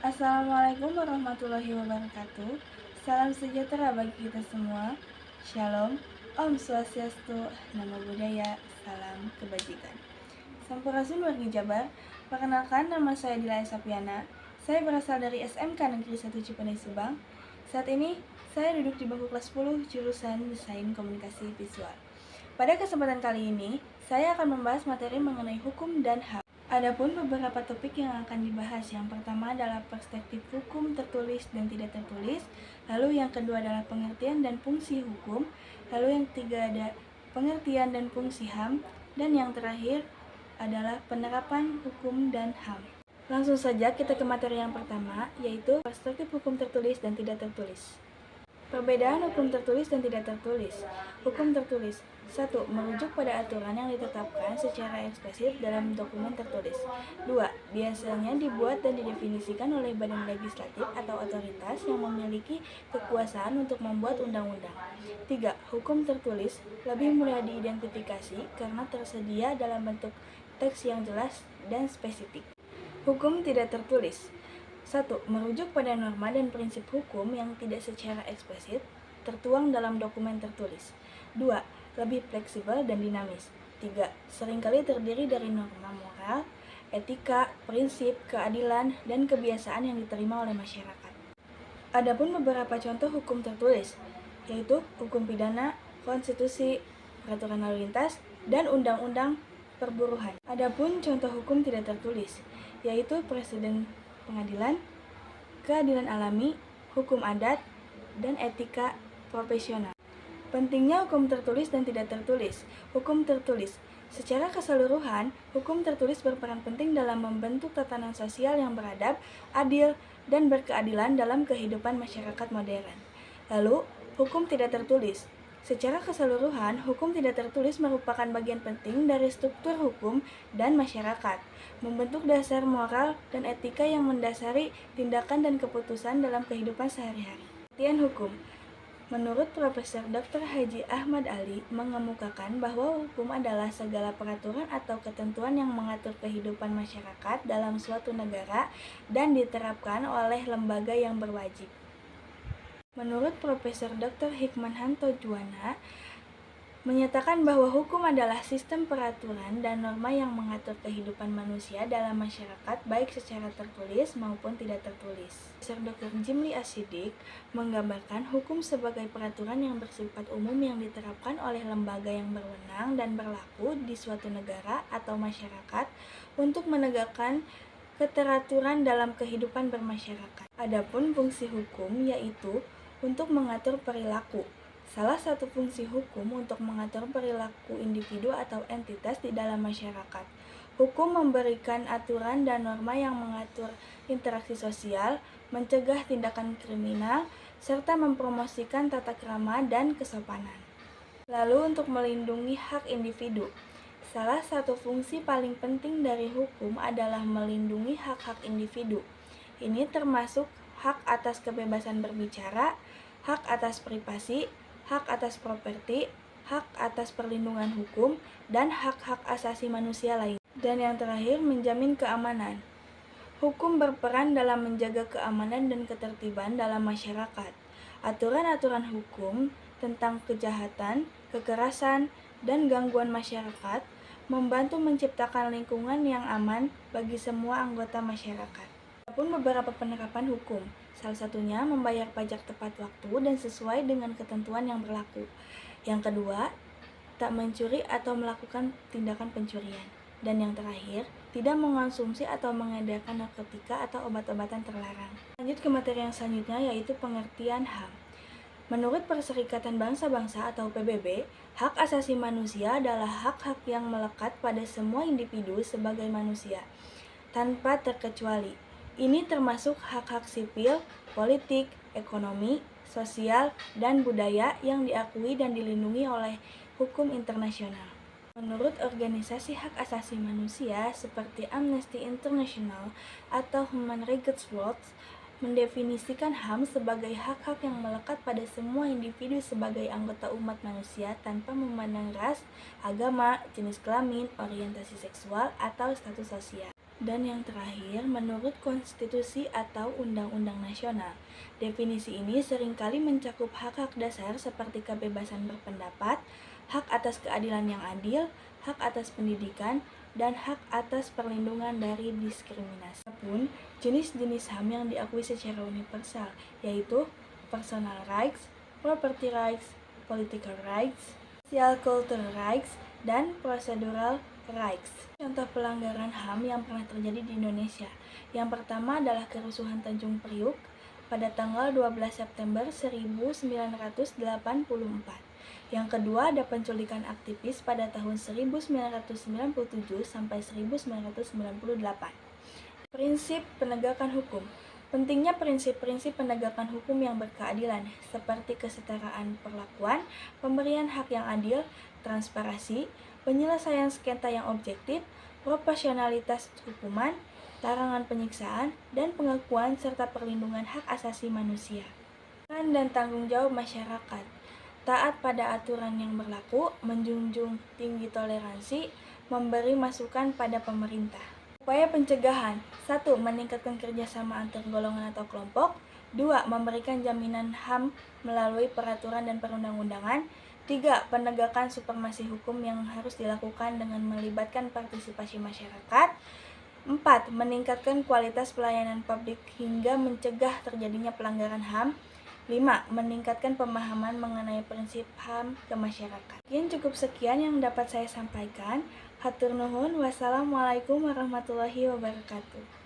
Assalamualaikum warahmatullahi wabarakatuh. Salam sejahtera bagi kita semua. Shalom, Om Swastiastu, Namo Buddhaya, Salam Kebajikan. Sampurasun wargi Jabar. Perkenalkan, nama saya Dila Sapiana. Saya berasal dari SMK Negeri 1 Cipeney Subang. Saat ini saya duduk di bangku kelas 10 jurusan Desain Komunikasi Visual. Pada kesempatan kali ini, saya akan membahas materi mengenai hukum dan HAM. Adapun beberapa topik yang akan dibahas. Yang pertama adalah perspektif hukum tertulis dan tidak tertulis. Lalu yang kedua adalah pengertian dan fungsi hukum. Lalu yang ketiga ada pengertian dan fungsi HAM. Dan yang terakhir adalah penerapan hukum dan HAM. Langsung saja kita ke materi yang pertama, yaitu perspektif hukum tertulis dan tidak tertulis. Perbedaan hukum tertulis dan tidak tertulis. Hukum tertulis 1. Merujuk pada aturan yang ditetapkan secara eksplisit dalam dokumen tertulis. 2. Biasanya dibuat dan didefinisikan oleh badan legislatif atau otoritas yang memiliki kekuasaan untuk membuat undang-undang. 3. Hukum tertulis lebih mudah diidentifikasi karena tersedia dalam bentuk teks yang jelas dan spesifik. Hukum tidak tertulis 1. Merujuk pada norma dan prinsip hukum yang tidak secara eksplisit tertuang dalam dokumen tertulis. 2. Lebih fleksibel dan dinamis. 3. Seringkali terdiri dari norma moral, etika, prinsip, keadilan, dan kebiasaan yang diterima oleh masyarakat. Adapun beberapa contoh hukum tertulis, yaitu hukum pidana, konstitusi, peraturan lalu lintas, dan undang-undang perburuhan. Adapun contoh hukum tidak tertulis, yaitu presiden pengadilan, keadilan alami, hukum adat, dan etika profesional. Pentingnya hukum tertulis dan tidak tertulis. Hukum tertulis. Secara keseluruhan, hukum tertulis berperan penting dalam membentuk tatanan sosial yang beradab, adil, dan berkeadilan dalam kehidupan masyarakat modern. Lalu, hukum tidak tertulis. Secara keseluruhan, hukum tidak tertulis merupakan bagian penting dari struktur hukum dan masyarakat, membentuk dasar moral dan etika yang mendasari tindakan dan keputusan dalam kehidupan sehari-hari. Pengertian hukum. Menurut Profesor Dr. Haji Ahmad Ali mengemukakan bahwa hukum adalah segala peraturan atau ketentuan yang mengatur kehidupan masyarakat dalam suatu negara dan diterapkan oleh lembaga yang berwajib. Menurut Profesor Dr. Hikmanhanto Juwana menyatakan bahwa hukum adalah sistem peraturan dan norma yang mengatur kehidupan manusia dalam masyarakat baik secara tertulis maupun tidak tertulis. Profesor Dr. Jimli Asidik menggambarkan hukum sebagai peraturan yang bersifat umum yang diterapkan oleh lembaga yang berwenang dan berlaku di suatu negara atau masyarakat untuk menegakkan keteraturan dalam kehidupan bermasyarakat. Adapun fungsi hukum yaitu untuk mengatur perilaku. Salah satu fungsi hukum untuk mengatur perilaku individu atau entitas di dalam masyarakat. Hukum memberikan aturan dan norma yang mengatur interaksi sosial, mencegah tindakan kriminal, serta mempromosikan tata krama dan kesopanan. Lalu untuk melindungi hak individu. Salah satu fungsi paling penting dari hukum adalah melindungi hak-hak individu. Ini termasuk hak atas kebebasan berbicara, hak atas privasi, hak atas properti, hak atas perlindungan hukum, dan hak-hak asasi manusia lain. Dan yang terakhir, menjamin keamanan. Hukum berperan dalam menjaga keamanan dan ketertiban dalam masyarakat. Aturan-aturan hukum tentang kejahatan, kekerasan, dan gangguan masyarakat membantu menciptakan lingkungan yang aman bagi semua anggota masyarakat. Adapun beberapa penerapan hukum, salah satunya membayar pajak tepat waktu dan sesuai dengan ketentuan yang berlaku. Yang kedua, tak mencuri atau melakukan tindakan pencurian. Dan yang terakhir, tidak mengonsumsi atau mengedarkan narkotika atau obat-obatan terlarang. Lanjut ke materi yang selanjutnya, yaitu pengertian HAM. Menurut Perserikatan Bangsa-Bangsa atau PBB, hak asasi manusia adalah hak-hak yang melekat pada semua individu sebagai manusia, tanpa terkecuali. Ini termasuk hak-hak sipil, politik, ekonomi, sosial, dan budaya yang diakui dan dilindungi oleh hukum internasional. Menurut organisasi hak asasi manusia seperti Amnesty International atau Human Rights Watch, mendefinisikan HAM sebagai hak-hak yang melekat pada semua individu sebagai anggota umat manusia tanpa memandang ras, agama, jenis kelamin, orientasi seksual, atau status sosial. Dan yang terakhir, menurut konstitusi atau undang-undang nasional. Definisi ini seringkali mencakup hak-hak dasar seperti kebebasan berpendapat, hak atas keadilan yang adil, hak atas pendidikan, dan hak atas perlindungan dari diskriminasi. Adapun jenis-jenis HAM yang diakui secara universal, yaitu personal rights, property rights, political rights, social cultural rights, dan procedural rights. Contoh pelanggaran HAM yang pernah terjadi di Indonesia. Yang pertama adalah kerusuhan Tanjung Priuk pada tanggal 12 September 1984. Yang kedua ada penculikan aktivis pada tahun 1997 sampai 1998. Prinsip penegakan hukum. Pentingnya prinsip-prinsip penegakan hukum yang berkeadilan, seperti kesetaraan perlakuan, pemberian hak yang adil, transparansi, penyelesaian sengketa yang objektif, proporsionalitas hukuman, larangan penyiksaan, dan pengakuan serta perlindungan hak asasi manusia. Peran dan tanggung jawab masyarakat. Taat pada aturan yang berlaku, menjunjung tinggi toleransi, memberi masukan pada pemerintah. Upaya pencegahan. 1. Meningkatkan kerjasama antar golongan atau kelompok. 2. Memberikan jaminan HAM melalui peraturan dan perundang-undangan. 3. Penegakan supremasi hukum yang harus dilakukan dengan melibatkan partisipasi masyarakat. 4. Meningkatkan kualitas pelayanan publik hingga mencegah terjadinya pelanggaran HAM. 5. Meningkatkan pemahaman mengenai prinsip HAM ke masyarakat. Mungkin cukup sekian yang dapat saya sampaikan. Hatur nuhun. Wassalamualaikum warahmatullahi wabarakatuh.